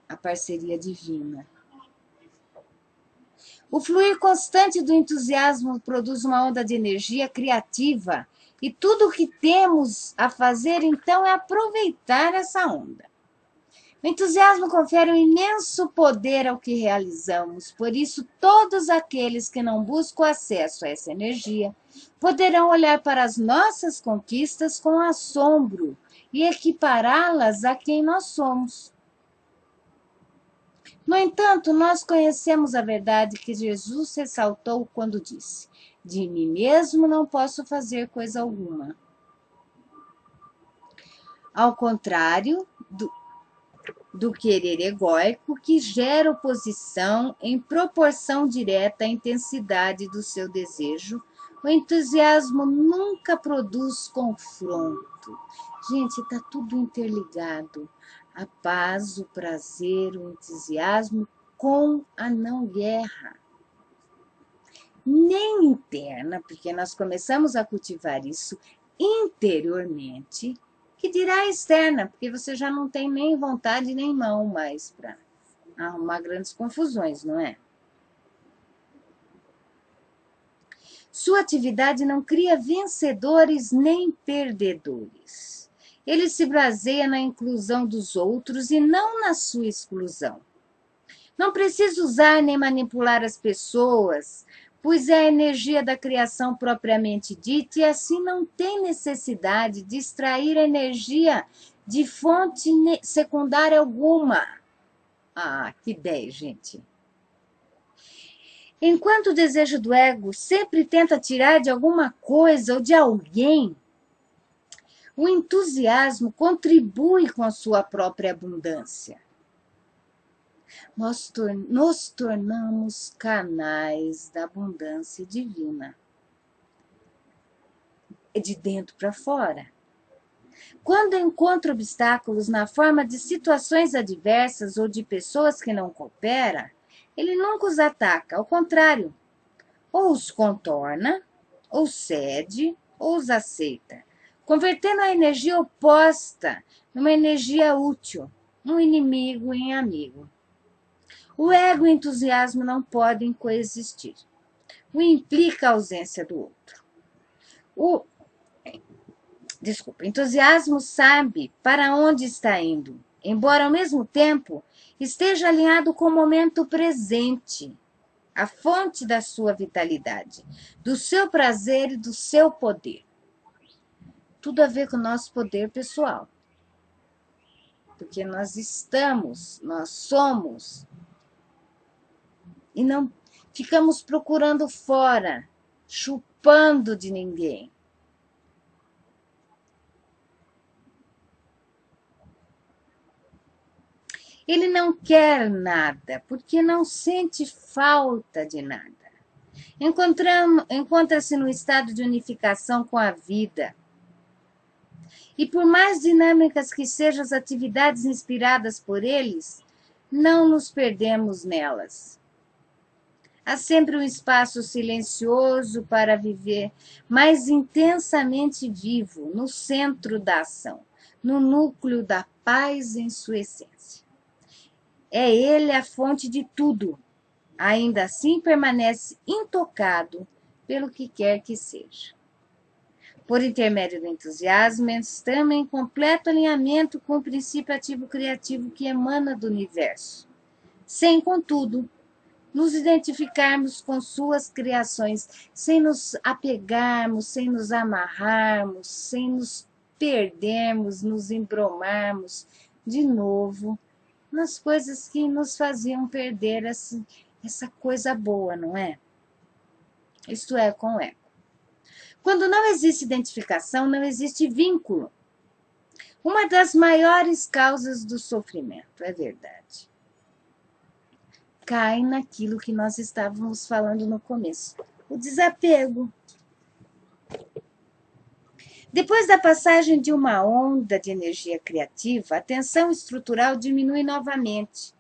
a parceria divina. O fluir constante do entusiasmo produz uma onda de energia criativa e tudo o que temos a fazer então é aproveitar essa onda. O entusiasmo confere um imenso poder ao que realizamos, por isso todos aqueles que não buscam acesso a essa energia poderão olhar para as nossas conquistas com assombro e equipará-las a quem nós somos. No entanto, nós conhecemos a verdade que Jesus ressaltou quando disse: de mim mesmo não posso fazer coisa alguma. Ao contrário do querer egóico, que gera oposição em proporção direta à intensidade do seu desejo, o entusiasmo nunca produz confronto. Gente, está tudo interligado. A paz, o prazer, o entusiasmo com a não guerra. Nem interna, porque nós começamos a cultivar isso interiormente, que dirá externa, porque você já não tem nem vontade nem mão mais para arrumar grandes confusões, não é? Sua atividade não cria vencedores nem perdedores. Ele se baseia na inclusão dos outros e não na sua exclusão. Não precisa usar nem manipular as pessoas, pois é a energia da criação propriamente dita e assim não tem necessidade de extrair energia de fonte secundária alguma. Ah, que ideia, gente! Enquanto o desejo do ego sempre tenta tirar de alguma coisa ou de alguém, o entusiasmo contribui com a sua própria abundância. Nós nos tornamos canais da abundância divina. É de dentro para fora. Quando encontro obstáculos na forma de situações adversas ou de pessoas que não cooperam, ele nunca os ataca, ao contrário, ou os contorna, ou cede, ou os aceita, convertendo a energia oposta numa energia útil, um inimigo em amigo. O ego e o entusiasmo não podem coexistir. O implica a ausência do outro. O entusiasmo sabe para onde está indo, embora ao mesmo tempo esteja alinhado com o momento presente, a fonte da sua vitalidade, do seu prazer e do seu poder. Tudo a ver com o nosso poder pessoal. Porque nós somos, e não ficamos procurando fora, chupando de ninguém. Ele não quer nada, porque não sente falta de nada. Encontra-se no estado de unificação com a vida. E por mais dinâmicas que sejam as atividades inspiradas por eles, não nos perdemos nelas. Há sempre um espaço silencioso para viver mais intensamente vivo, no centro da ação, no núcleo da paz em sua essência. É ele a fonte de tudo. Ainda assim permanece intocado pelo que quer que seja. Por intermédio do entusiasmo, estamos em completo alinhamento com o princípio ativo criativo que emana do universo, sem, contudo, nos identificarmos com suas criações, sem nos apegarmos, sem nos amarrarmos, sem nos perdermos, nos embromarmos de novo nas coisas que nos faziam perder essa coisa boa, não é? Isto é, com o ego. Quando não existe identificação, não existe vínculo. Uma das maiores causas do sofrimento, é verdade. Cai naquilo que nós estávamos falando no começo, o desapego. Depois da passagem de uma onda de energia criativa, a tensão estrutural diminui novamente,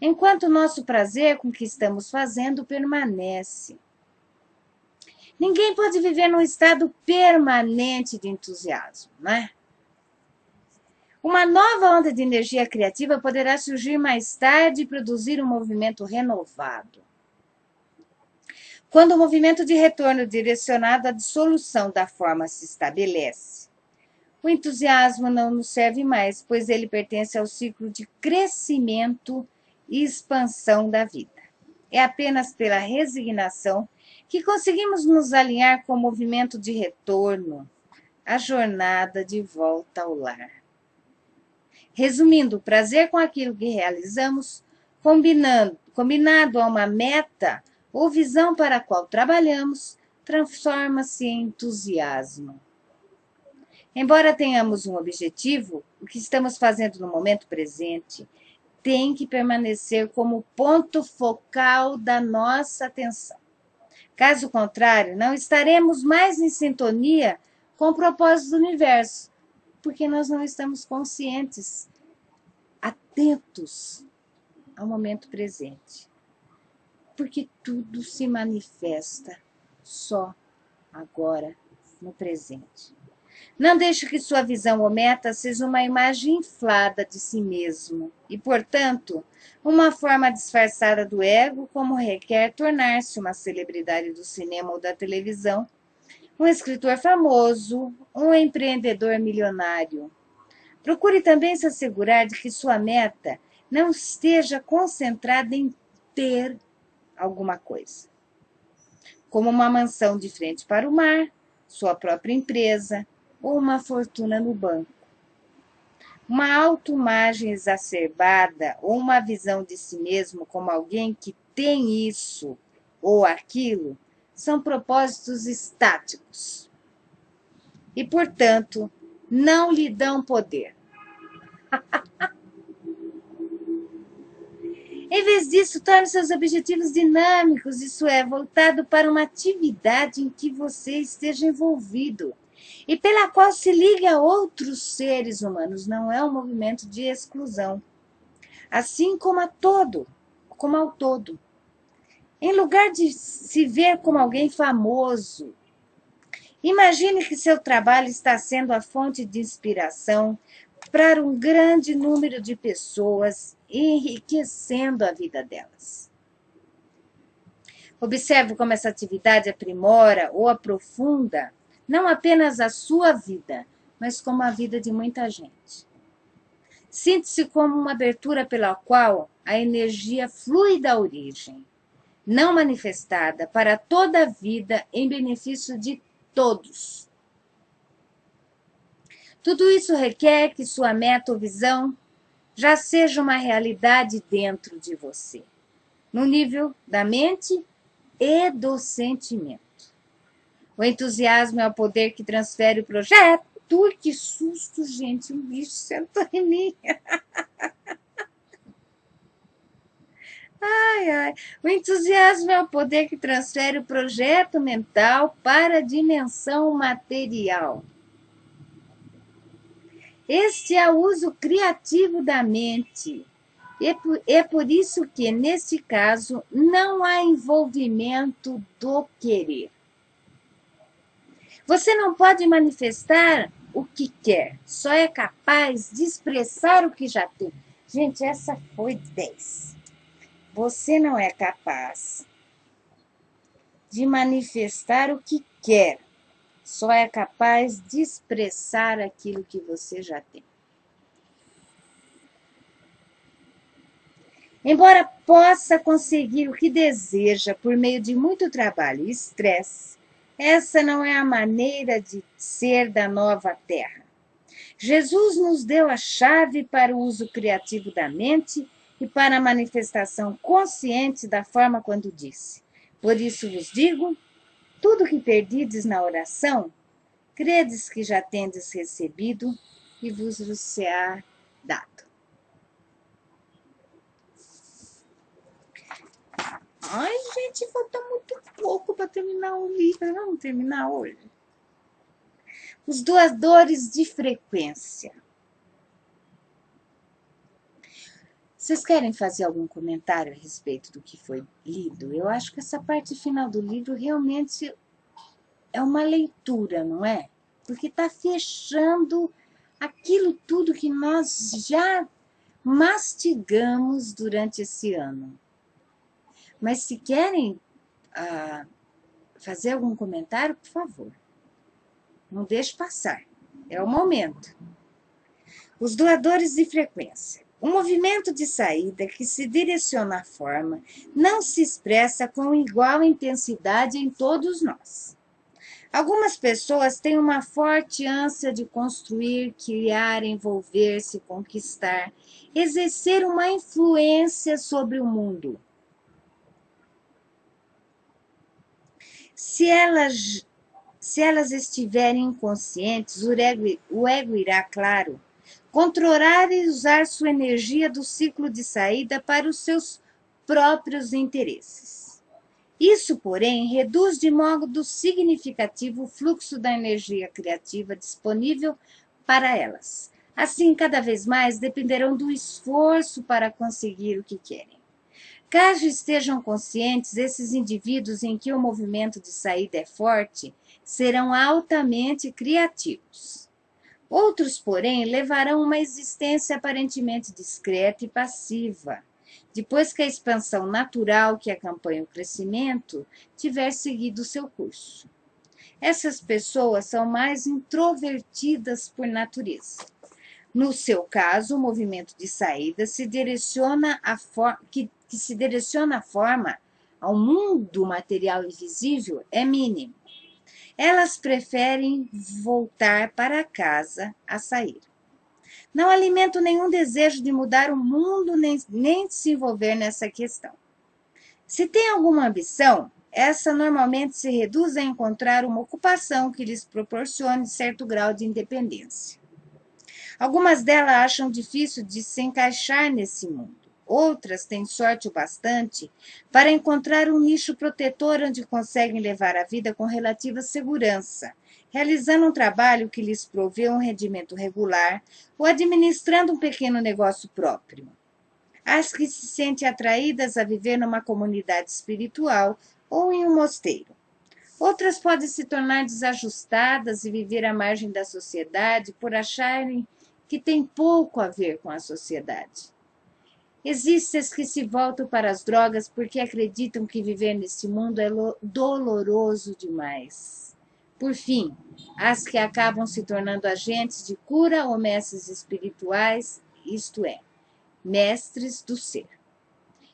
enquanto o nosso prazer com o que estamos fazendo permanece. Ninguém pode viver num estado permanente de entusiasmo, não é? Uma nova onda de energia criativa poderá surgir mais tarde e produzir um movimento renovado. Quando o movimento de retorno direcionado à dissolução da forma se estabelece, o entusiasmo não nos serve mais, pois ele pertence ao ciclo de crescimento e expansão da vida. É apenas pela resignação que conseguimos nos alinhar com o movimento de retorno, a jornada de volta ao lar. Resumindo, o prazer com aquilo que realizamos, combinado a uma meta ou visão para a qual trabalhamos, transforma-se em entusiasmo. Embora tenhamos um objetivo, o que estamos fazendo no momento presente tem que permanecer como ponto focal da nossa atenção. Caso contrário, não estaremos mais em sintonia com o propósito do universo, porque nós não estamos conscientes, atentos ao momento presente. Porque tudo se manifesta só agora, no presente. Não deixe que sua visão ou meta seja uma imagem inflada de si mesmo e, portanto, uma forma disfarçada do ego, como requer tornar-se uma celebridade do cinema ou da televisão, um escritor famoso, um empreendedor milionário. Procure também se assegurar de que sua meta não esteja concentrada em ter alguma coisa, como uma mansão de frente para o mar, sua própria empresa ou uma fortuna no banco. Uma autoimagem exacerbada ou uma visão de si mesmo como alguém que tem isso ou aquilo são propósitos estáticos e, portanto, não lhe dão poder. Em vez disso, torne seus objetivos dinâmicos, isso é, voltado para uma atividade em que você esteja envolvido e pela qual se ligue a outros seres humanos. Não é um movimento de exclusão, assim como ao todo. Em lugar de se ver como alguém famoso, imagine que seu trabalho está sendo a fonte de inspiração para um grande número de pessoas, enriquecendo a vida delas. Observe como essa atividade aprimora ou aprofunda não apenas a sua vida, mas como a vida de muita gente. Sinta-se como uma abertura pela qual a energia flui da origem, não manifestada, para toda a vida em benefício de todos. Tudo isso requer que sua meta ou visão já seja uma realidade dentro de você, no nível da mente e do sentimento. O entusiasmo é o poder que transfere o projeto. Que susto, gente, um bicho sentou em mim. O entusiasmo é o poder que transfere o projeto mental para a dimensão material. Este é o uso criativo da mente. É por isso que, neste caso, não há envolvimento do querer. Você não pode manifestar o que quer, só é capaz de expressar o que já tem. Gente, essa foi 10. Você não é capaz de manifestar o que quer, só é capaz de expressar aquilo que você já tem. Embora possa conseguir o que deseja por meio de muito trabalho e estresse, essa não é a maneira de ser da nova Terra. Jesus nos deu a chave para o uso criativo da mente e para a manifestação consciente da forma quando disse: por isso vos digo, tudo que perdides na oração, credes que já tendes recebido e vos será dado. Ai, gente, falta muito pouco para terminar o livro. Vamos terminar hoje. Os doadores de frequência. Vocês querem fazer algum comentário a respeito do que foi lido? Eu acho que essa parte final do livro realmente é uma leitura, não é? Porque está fechando aquilo tudo que nós já mastigamos durante esse ano. Mas se querem fazer algum comentário, por favor, não deixe passar. É o momento. Os doadores de frequência. O movimento de saída que se direciona à forma não se expressa com igual intensidade em todos nós. Algumas pessoas têm uma forte ânsia de construir, criar, envolver-se, conquistar, exercer uma influência sobre o mundo. Se elas estiverem inconscientes, o ego irá, claro, controlar e usar sua energia do ciclo de saída para os seus próprios interesses. Isso, porém, reduz de modo significativo o fluxo da energia criativa disponível para elas. Assim, cada vez mais dependerão do esforço para conseguir o que querem. Caso estejam conscientes, esses indivíduos em que o movimento de saída é forte serão altamente criativos. Outros, porém, levarão uma existência aparentemente discreta e passiva, depois que a expansão natural que acompanha o crescimento tiver seguido seu curso. Essas pessoas são mais introvertidas por natureza. No seu caso, o movimento de saída se direciona que se direciona a forma ao mundo material invisível é mínimo. Elas preferem voltar para casa a sair. Não alimentam nenhum desejo de mudar o mundo nem de se envolver nessa questão. Se tem alguma ambição, essa normalmente se reduz a encontrar uma ocupação que lhes proporcione certo grau de independência. Algumas delas acham difícil de se encaixar nesse mundo. Outras têm sorte o bastante para encontrar um nicho protetor onde conseguem levar a vida com relativa segurança, realizando um trabalho que lhes provê um rendimento regular ou administrando um pequeno negócio próprio. As que se sentem atraídas a viver numa comunidade espiritual ou em um mosteiro. Outras podem se tornar desajustadas e viver à margem da sociedade por acharem que tem pouco a ver com a sociedade. Existem as que se voltam para as drogas porque acreditam que viver nesse mundo é doloroso demais. Por fim, as que acabam se tornando agentes de cura ou mestres espirituais, isto é, mestres do ser.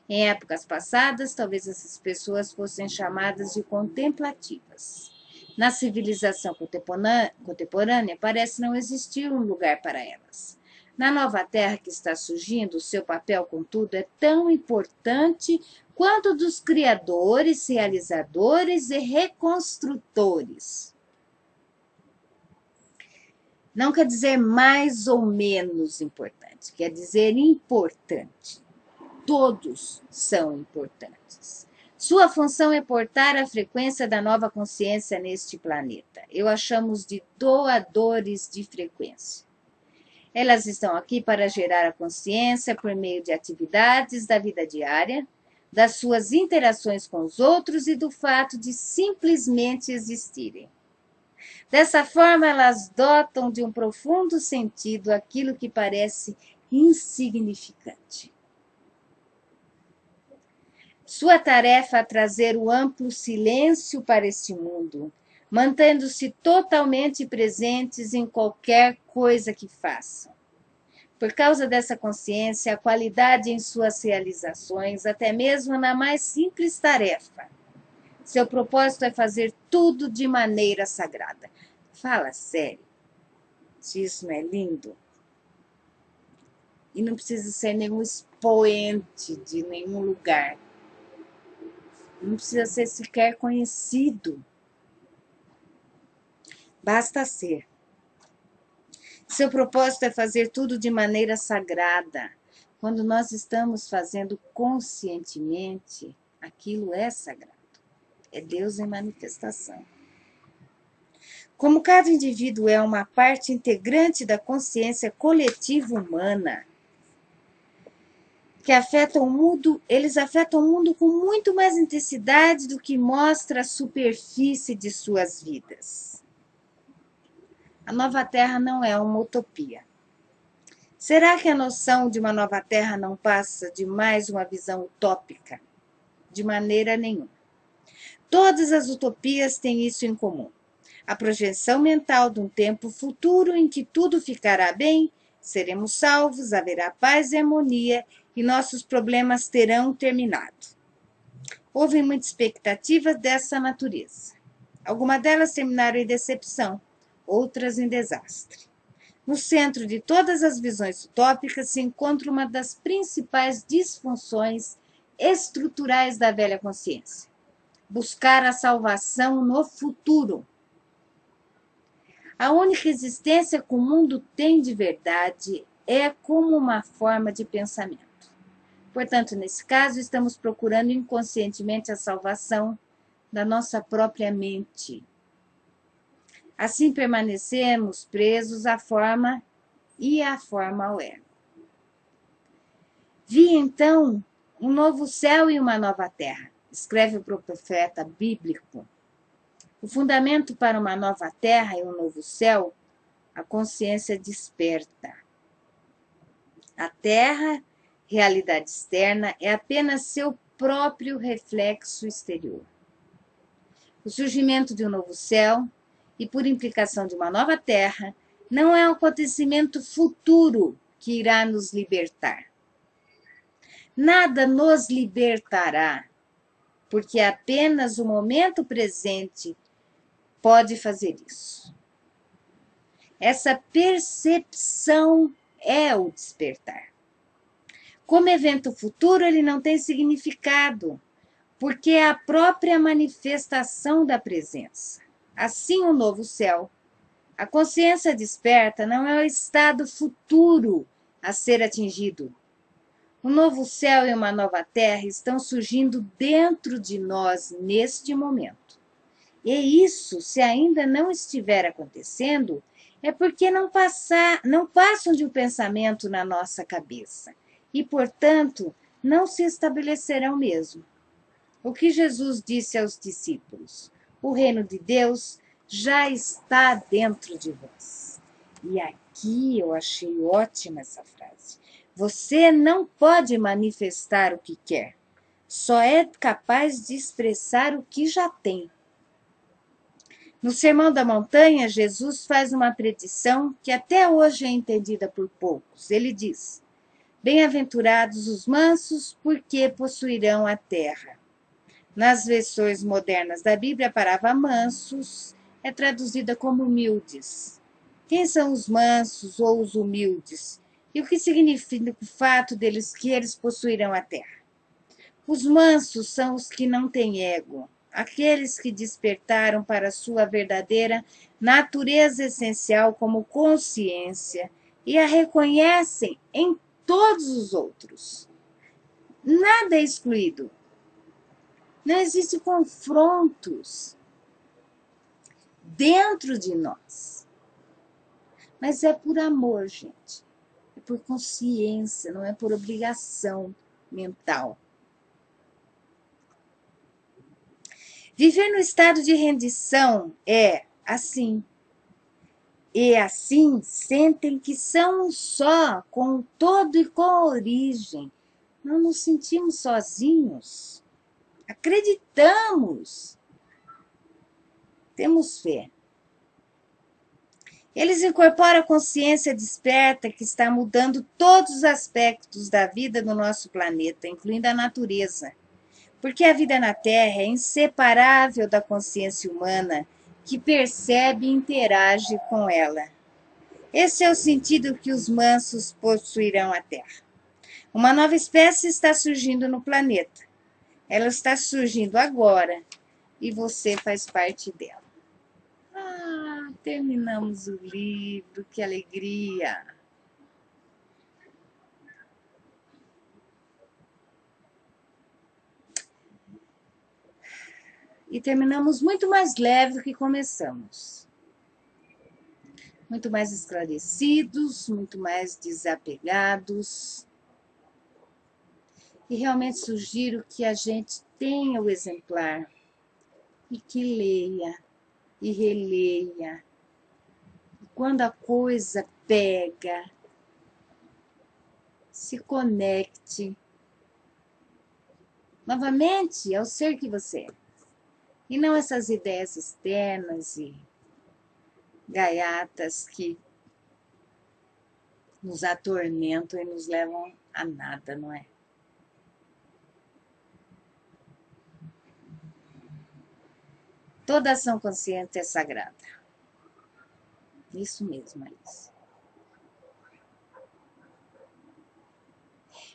Em épocas passadas, talvez essas pessoas fossem chamadas de contemplativas. Na civilização contemporânea, parece não existir um lugar para elas. Na nova terra que está surgindo, o seu papel, contudo, é tão importante quanto o dos criadores, realizadores e reconstrutores. Não quer dizer mais ou menos importante, quer dizer importante. Todos são importantes. Sua função é portar a frequência da nova consciência neste planeta. Eu a chamo de doadores de frequência. Elas estão aqui para gerar a consciência por meio de atividades da vida diária, das suas interações com os outros e do fato de simplesmente existirem. Dessa forma, elas dotam de um profundo sentido aquilo que parece insignificante. Sua tarefa é trazer o amplo silêncio para este mundo, mantendo-se totalmente presentes em qualquer coisa que façam. Por causa dessa consciência, a qualidade em suas realizações, até mesmo na mais simples tarefa. Seu propósito é fazer tudo de maneira sagrada. Fala sério. Se isso não é lindo. E não precisa ser nenhum expoente de nenhum lugar. Não precisa ser sequer conhecido. Basta ser. Seu propósito é fazer tudo de maneira sagrada. Quando nós estamos fazendo conscientemente, aquilo é sagrado. É Deus em manifestação. Como cada indivíduo é uma parte integrante da consciência coletiva humana, que afetam o mundo, eles afetam o mundo com muito mais intensidade do que mostra a superfície de suas vidas. A nova Terra não é uma utopia. Será que a noção de uma nova Terra não passa de mais uma visão utópica? De maneira nenhuma. Todas as utopias têm isso em comum. A projeção mental de um tempo futuro em que tudo ficará bem, seremos salvos, haverá paz e harmonia e nossos problemas terão terminado. Houve muitas expectativas dessa natureza. Algumas delas terminaram em decepção, outras em desastre. No centro de todas as visões utópicas se encontra uma das principais disfunções estruturais da velha consciência: buscar a salvação no futuro. A única existência que o mundo tem de verdade é como uma forma de pensamento. Portanto, nesse caso, estamos procurando inconscientemente a salvação da nossa própria mente. Assim permanecemos presos à forma e à forma ao ego. Vi então um novo céu e uma nova terra, escreve o profeta bíblico. O fundamento para uma nova terra e um novo céu, a consciência desperta. A terra, realidade externa, é apenas seu próprio reflexo exterior. O surgimento de um novo céu, e por implicação de uma nova terra, não é um acontecimento futuro que irá nos libertar. Nada nos libertará, porque apenas o momento presente pode fazer isso. Essa percepção é o despertar. Como evento futuro, ele não tem significado, porque é a própria manifestação da presença. Assim, o novo céu. A consciência desperta não é o estado futuro a ser atingido. Um novo céu e uma nova terra estão surgindo dentro de nós neste momento. E isso, se ainda não estiver acontecendo, é porque não passam de um pensamento na nossa cabeça e, portanto, não se estabelecerão mesmo. O que Jesus disse aos discípulos: o reino de Deus já está dentro de vós. E aqui eu achei ótima essa frase. Você não pode manifestar o que quer, só é capaz de expressar o que já tem. No Sermão da Montanha, Jesus faz uma predição que até hoje é entendida por poucos. Ele diz: bem-aventurados os mansos, porque possuirão a terra. Nas versões modernas da Bíblia, a palavra mansos é traduzida como humildes. Quem são os mansos ou os humildes? E o que significa o fato deles que eles possuirão a terra? Os mansos são os que não têm ego, aqueles que despertaram para a sua verdadeira natureza essencial como consciência e a reconhecem em todos os outros. Nada é excluído. Não existem confrontos dentro de nós. Mas é por amor, gente. É por consciência, não é por obrigação mental. Viver no estado de rendição é assim. E assim sentem que são um só com o todo e com a origem. Não nos sentimos sozinhos. Acreditamos. Temos fé. Eles incorporam a consciência desperta que está mudando todos os aspectos da vida do nosso planeta, incluindo a natureza. Porque a vida na Terra é inseparável da consciência humana que percebe e interage com ela. Esse é o sentido que os mansos possuirão a terra. Uma nova espécie está surgindo no planeta. Ela está surgindo agora e você faz parte dela. Ah, terminamos o livro, que alegria! E terminamos muito mais leve do que começamos. Muito mais esclarecidos, muito mais desapegados. E realmente sugiro que a gente tenha o exemplar e que leia e releia. E quando a coisa pega, se conecte novamente ao ser que você é. E não essas ideias externas e gaiatas que nos atormentam e nos levam a nada, não é? Toda ação consciente é sagrada. Isso mesmo, Alice.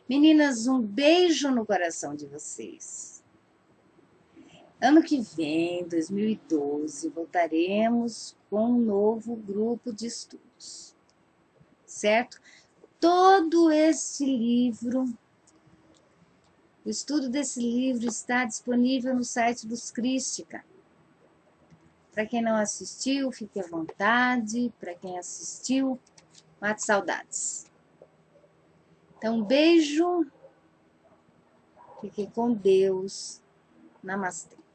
Meninas, um beijo no coração de vocês. Ano que vem, 2012, voltaremos com um novo grupo de estudos, certo? Todo esse livro, o estudo desse livro está disponível no site dos Crística. Para quem não assistiu, fique à vontade. Para quem assistiu, mate saudades. Então, um beijo. Fique com Deus. Namastê.